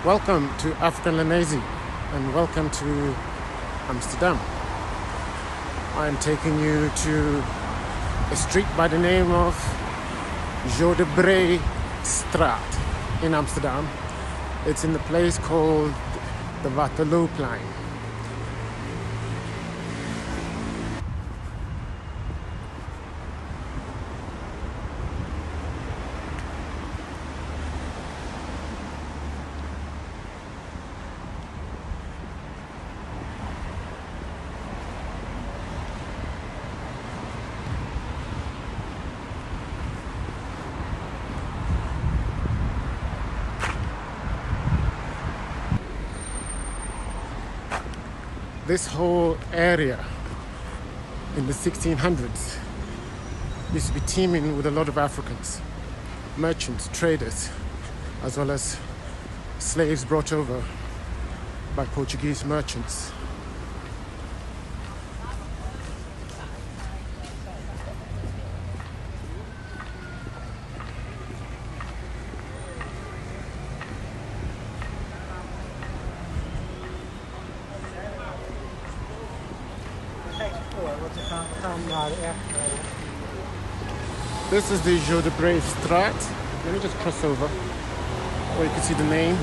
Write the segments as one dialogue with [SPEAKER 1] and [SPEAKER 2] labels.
[SPEAKER 1] Welcome to African Lenazi and welcome to Amsterdam. I'm taking you to a street by the name of Straat in Amsterdam. It's in the place called the Waterlooplein. This whole area in the 1600s used to be teeming with a lot of Africans, merchants, traders, as well as slaves brought over by Portuguese merchants. This is the Straat. Let me just cross over where you can see the name.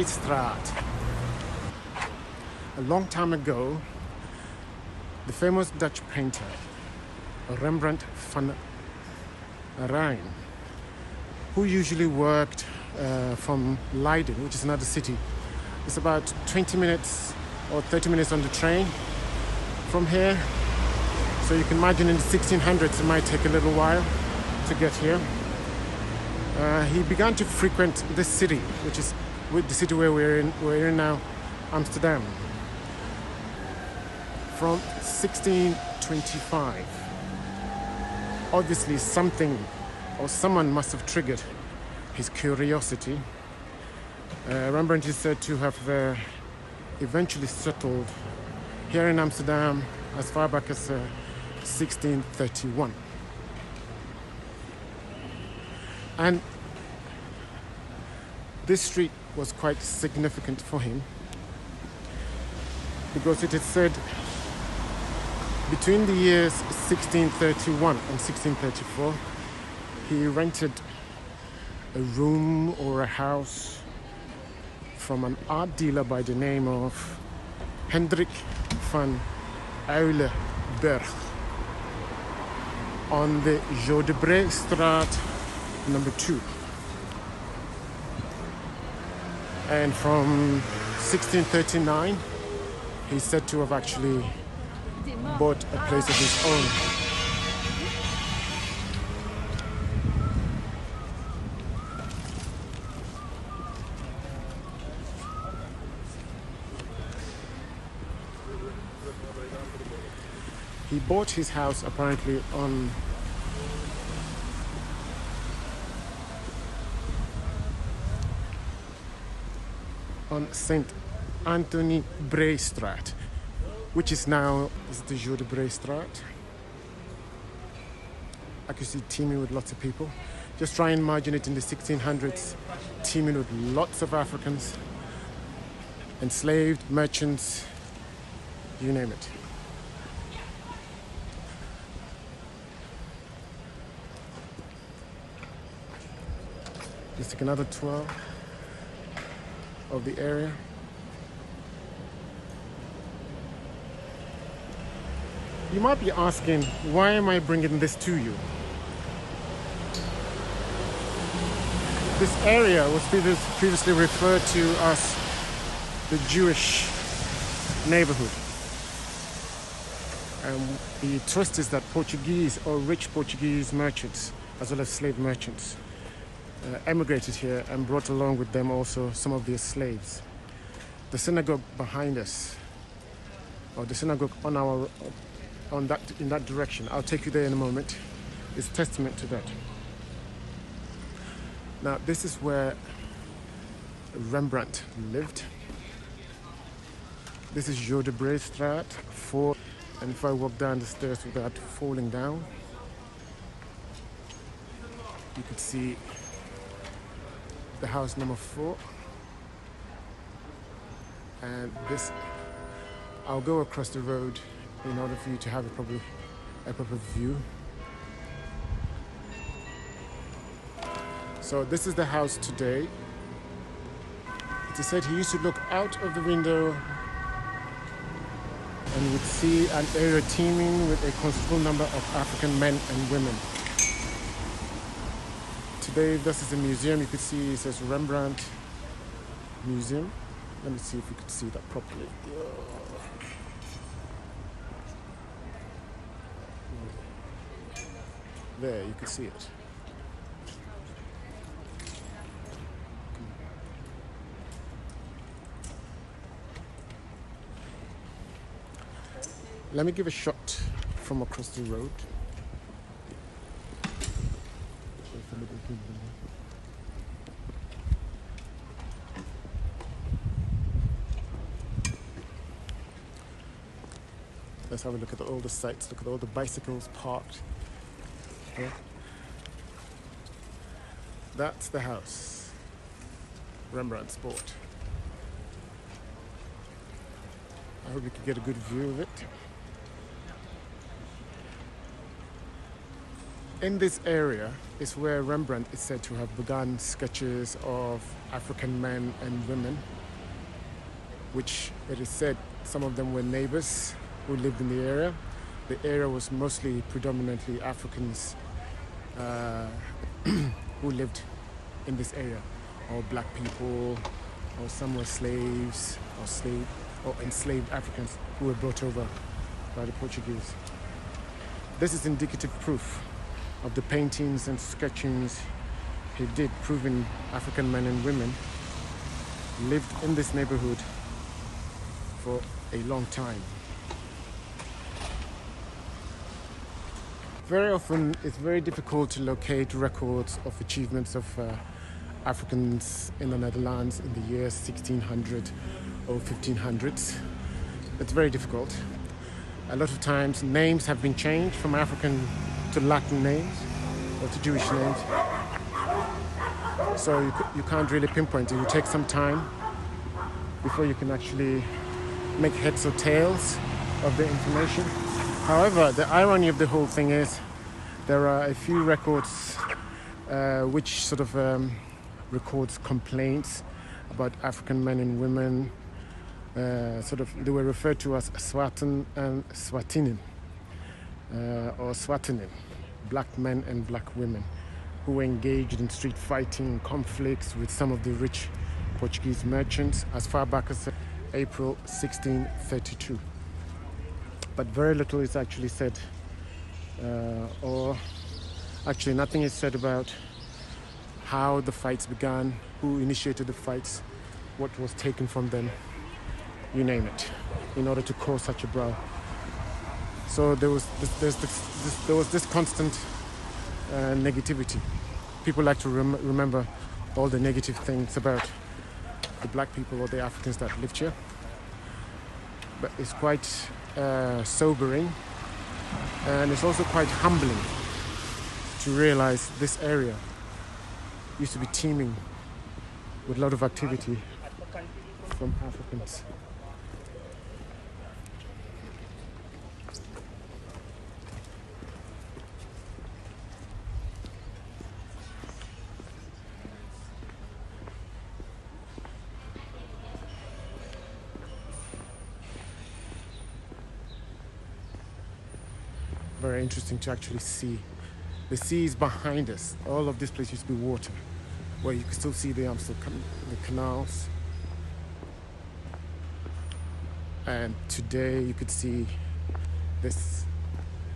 [SPEAKER 1] Straat. A long time ago, the famous Dutch painter Rembrandt van Rijn, who usually worked from Leiden, which is another city. It's about 20 minutes or 30 minutes on the train from here. So you can imagine in the 1600s it might take a little while to get here. He began to frequent this city, which is the city where we're in now, Amsterdam, from 1625. Obviously something or someone must have triggered his curiosity. Rembrandt is said to have eventually settled here in Amsterdam as far back as 1631. And this street was quite significant for him because it is said between the years 1631 and 1634, he rented a room or a house from an art dealer by the name of Hendrik van Uylenberg on the Straat number 2. And from 1639, he's said to have actually bought a place of his own. He bought his house apparently on St. Anthony Straat, which is now the Straat. I can see teeming with lots of people. Just try and imagine it in the 1600s, teeming with lots of Africans, enslaved, merchants, you name it. Just take another tour of the area. You might be asking, why am I bringing this to you? This area was previously referred to as the Jewish neighborhood. And the twist is that Portuguese or rich Portuguese merchants, as well as slave merchants, emigrated here and brought along with them also some of their slaves. The synagogue behind us, or the synagogue in that direction, I'll take you there in a moment, is testament to that. Now this is where Rembrandt lived. This is Jo de Breestraat 4, and if I walk down the stairs without falling down, you could see the house number 4. And this, I'll go across the road in order for you to have a proper view. So this is the house today. It is said he used to look out of the window and would see an area teeming with a considerable number of African men and women. Today, this is a museum. You could see it says Rembrandt Museum. Let me see if you could see that properly. There, you can see it. Let me give a shot from across the road. Let's have a look at all the sites. Look at all the bicycles parked. Yeah. That's the house. Rembrandt Sport. I hope you can get a good view of it. In this area is where Rembrandt is said to have begun sketches of African men and women, which it is said some of them were neighbors who lived in the area. The area was mostly predominantly Africans who lived in this area, or black people, or some were slaves, or enslaved Africans who were brought over by the Portuguese. This is indicative proof of the paintings and sketchings he did, proving African men and women lived in this neighborhood for a long time. Very often, it's very difficult to locate records of achievements of Africans in the Netherlands in the years 1600 or 1500s. It's very difficult. A lot of times, names have been changed from African to Latin names or to Jewish names. So you can't really pinpoint it. It will take some time before you can actually make heads or tails of the information. However, the irony of the whole thing is there are a few records which sort of records complaints about African men and women. They were referred to as Swaten and Swatinin, or Swatinin, black men and black women, who were engaged in street fighting conflicts with some of the rich Portuguese merchants as far back as April 1632. But very little is actually said, or actually nothing is said about how the fights began, who initiated the fights, what was taken from them, you name it, in order to cause such a brawl. So there was this constant negativity. People like to remember all the negative things about the black people or the Africans that lived here. But it's quite sobering, and it's also quite humbling to realize this area used to be teeming with a lot of activity from Africans. Very interesting to actually see. The sea is behind us. All of this place used to be water, where you can still see the Amsterdam, the canals. And today you could see this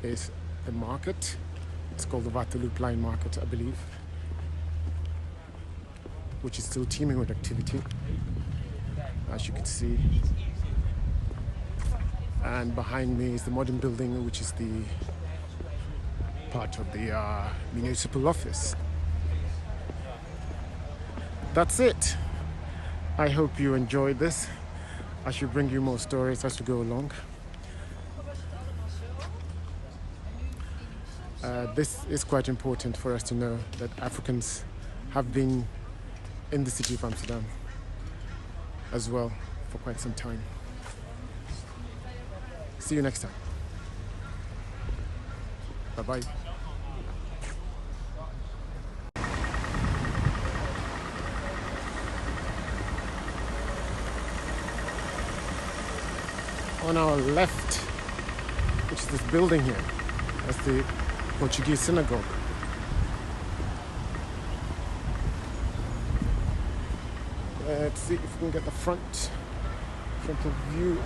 [SPEAKER 1] is the market. It's called the Waterlooplein Market, I believe, which is still teeming with activity, as you can see. And behind me is the modern building, which is the part of the municipal office. That's it. I hope you enjoyed this. I should bring you more stories as we go along. This is quite important for us to know that Africans have been in the city of Amsterdam as well for quite some time. See you next time. Bye-bye. On our left, which is this building here, that's the Portuguese synagogue. Let's see if we can get the front of view.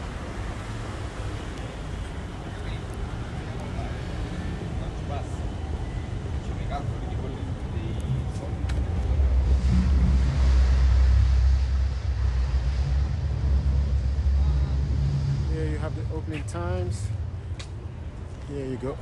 [SPEAKER 1] Here you have the opening times. Here you go.